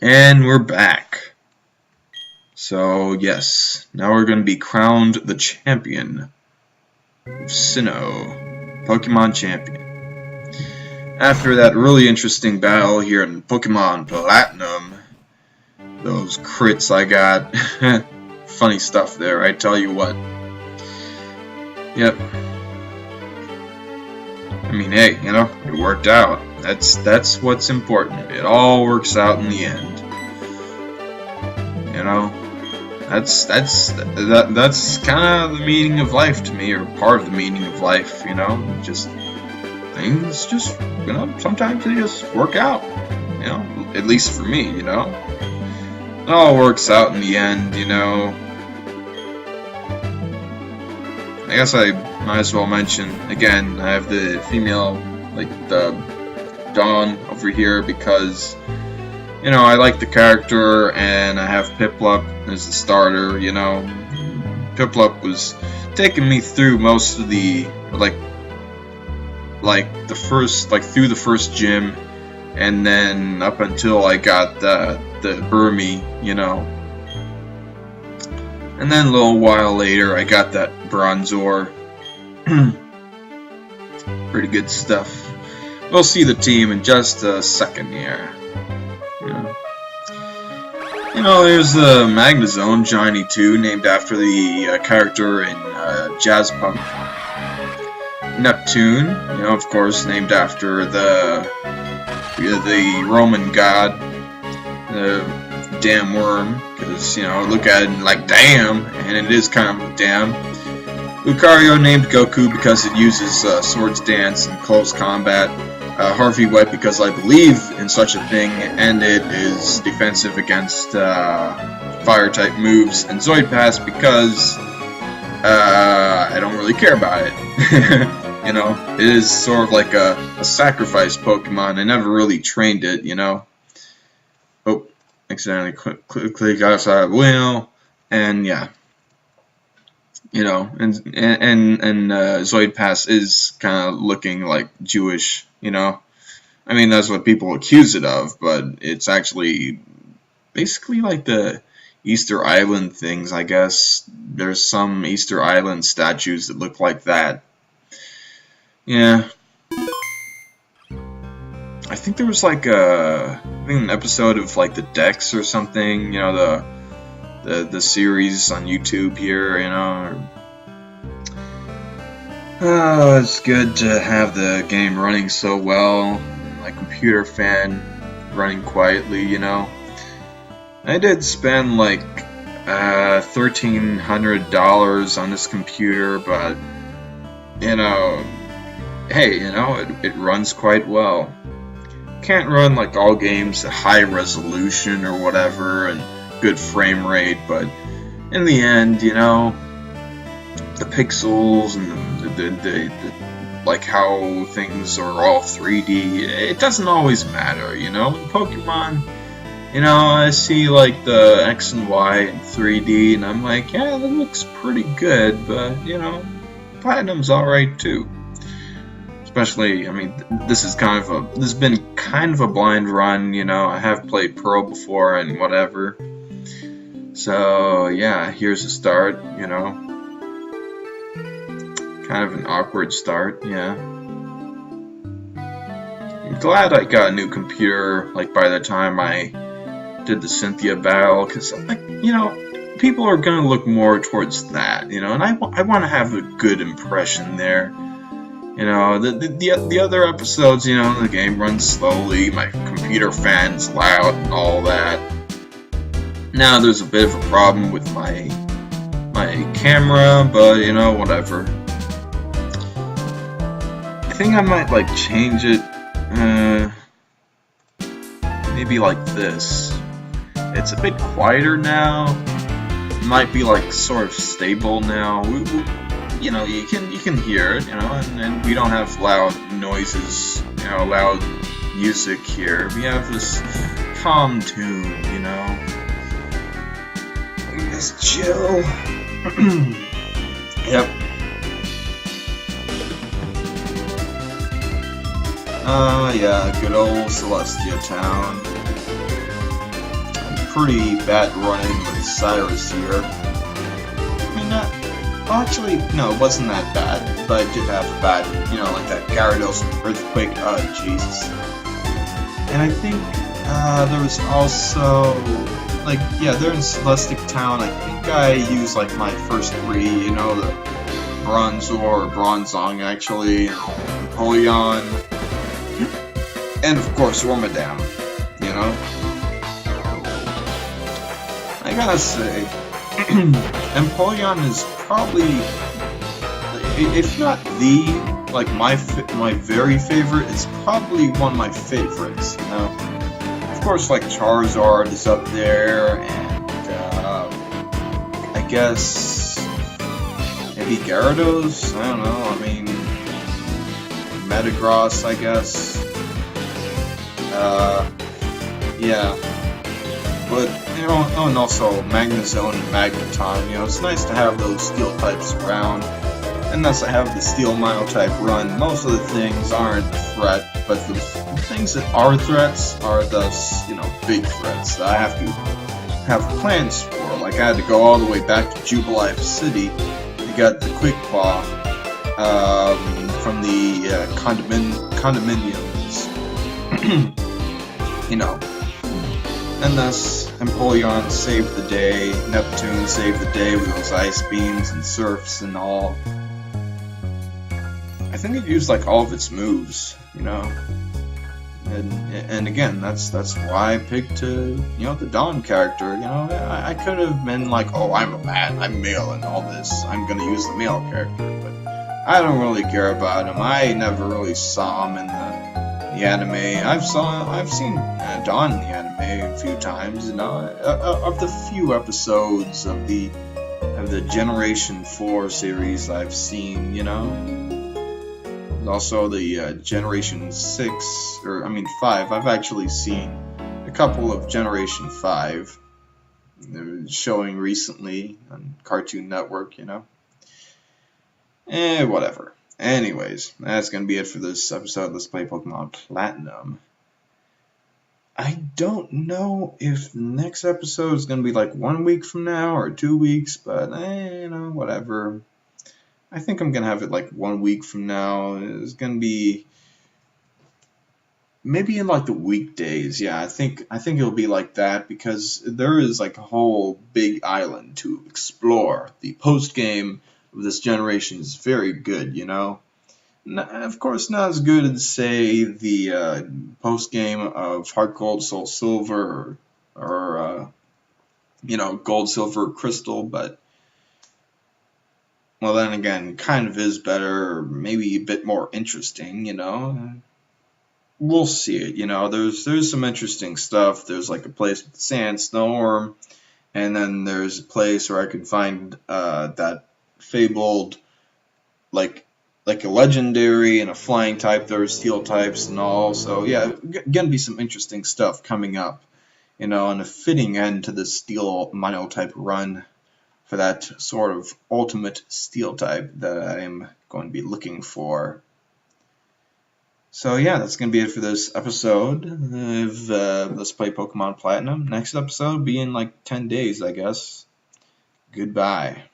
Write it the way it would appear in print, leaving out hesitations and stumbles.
And we're back. So, yes, now we're going to be crowned the champion of Sinnoh, Pokemon champion. After that really interesting battle here in Pokemon Platinum, those crits I got, funny stuff there, I tell you what. Yep. I mean, hey, you know, it worked out. That's what's important. It all works out in the end. You know, that's kind of the meaning of life to me, or part of the meaning of life. You know, just things just, you know, sometimes they just work out. You know, at least for me. You know, it all works out in the end. You know. I guess I might as well mention again, I have the female, like the Dawn over here, because, you know, I like the character, and I have Piplup as the starter. You know, Piplup was taking me through most of the, like the first, like through the first gym, and then up until I got the Burmy, you know. And then a little while later, I got that Bronzor. Pretty good stuff. We'll see the team in just a second here. Yeah. You know, there's the Magnezone Johnny 2, named after the character in Jazzpunk. Neptune, you know, of course, named after the Roman god, the damn worm. Because, you know, look at it and like, damn, and it is kind of a damn. Lucario named Goku because it uses Swords Dance in close combat. Harvey Wet because I believe in such a thing, and it is defensive against fire-type moves. And Zoid Pass because I don't really care about it. You know, it is sort of like a sacrifice Pokemon. I never really trained it, you know. Oh. Accidentally click outside of wheel, and yeah, you know, and Zoid Pass is kind of looking like Jewish, you know. I mean, that's what people accuse it of, but it's actually basically like the Easter Island things, I guess. There's some Easter Island statues that look like that. Yeah. I think there was like an episode of like the Dex or something, you know, the series on YouTube here, you know. Oh, it's good to have the game running so well. My computer fan running quietly, you know. I did spend like $1,300 on this computer, but you know, hey, you know, it runs quite well. Can't run like all games at high resolution or whatever and good frame rate, but in the end, you know, the pixels and the like how things are all 3D, it doesn't always matter, you know. In Pokemon, you know, I see like the X and Y in 3D, and I'm like, yeah, that looks pretty good, but you know, Platinum's alright too. Especially, I mean, this has been kind of a blind run, you know. I have played Pearl before and whatever. So, yeah, here's a start, you know. Kind of an awkward start, yeah. I'm glad I got a new computer, like, by the time I did the Cynthia battle, because, like, you know, people are going to look more towards that, you know, and I want to have a good impression there. You know, the other episodes, you know, the game runs slowly, my computer fan's loud and all that. Now there's a bit of a problem with my camera, but you know, whatever. I think I might like change it, maybe like this. It's a bit quieter now. It might be like sort of stable now. You know, you can hear it, you know, and we don't have loud noises, you know, loud music here. We have this calm tune, you know. We just chill. Yep. Yeah, good old Celestia Town. pretty bad run-in with Cyrus here. I mean, well, actually, no, it wasn't that bad, but I did have a bad, like that Gyarados earthquake. Oh, Jesus. And I think there was also, like, yeah, they're in Celestic Town. I think I used, like, my first three, the Bronzor, or Bronzong, actually, Empoleon, and, of course, Wormadam, I gotta say, Empoleon is probably, if not the, like, my very favorite, it's probably one of my favorites, Of course, like, Charizard is up there, and, I guess, maybe Gyarados? I don't know, I mean, Metagross, I guess, yeah, but, and also Magnezone and Magneton, it's nice to have those steel types around. Unless I have the Steel Mile type run, most of the things aren't a threat, but the things that are threats are the, big threats that I have to have plans for. Like, I had to go all the way back to Jubilife City to get the Quick Claw from the condominiums. And thus, Empoleon saved the day, Neptune saved the day with those ice beams and surfs and all. I think it used like all of its moves, and again, that's why I picked the Dawn character. I could have been like, oh, I'm male and all this, I'm gonna use the male character, but I don't really care about him. I never really saw him in the anime. I've seen Dawn in the anime a few times, of the few episodes of the Generation 4 series I've seen, Also the Generation 6, 5, I've actually seen a couple of Generation 5 showing recently on Cartoon Network, whatever. Anyways, that's going to be it for this episode. Let's play Pokemon Platinum. I don't know if the next episode is going to be like 1 week from now or 2 weeks, but, whatever. I think I'm going to have it like 1 week from now. It's going to be maybe in like the weekdays. Yeah, I think it'll be like that because there is like a whole big island to explore. The post game of this generation is very good, Of course, not as good as, say, the post game of Heart Gold, Soul Silver, or Gold, Silver, Crystal, but well, then again, kind of is better, or maybe a bit more interesting, We'll see it, There's some interesting stuff. There's like a place with Sandstorm, and then there's a place where I can find that fabled, like a legendary and a flying type. There's steel types and all. So yeah, gonna be some interesting stuff coming up, and a fitting end to the Steel Mile type run for that sort of ultimate steel type that I am going to be looking for. So yeah, that's going to be it for this episode of Let's Play Pokemon Platinum. Next episode will be in like 10 days, I guess. Goodbye.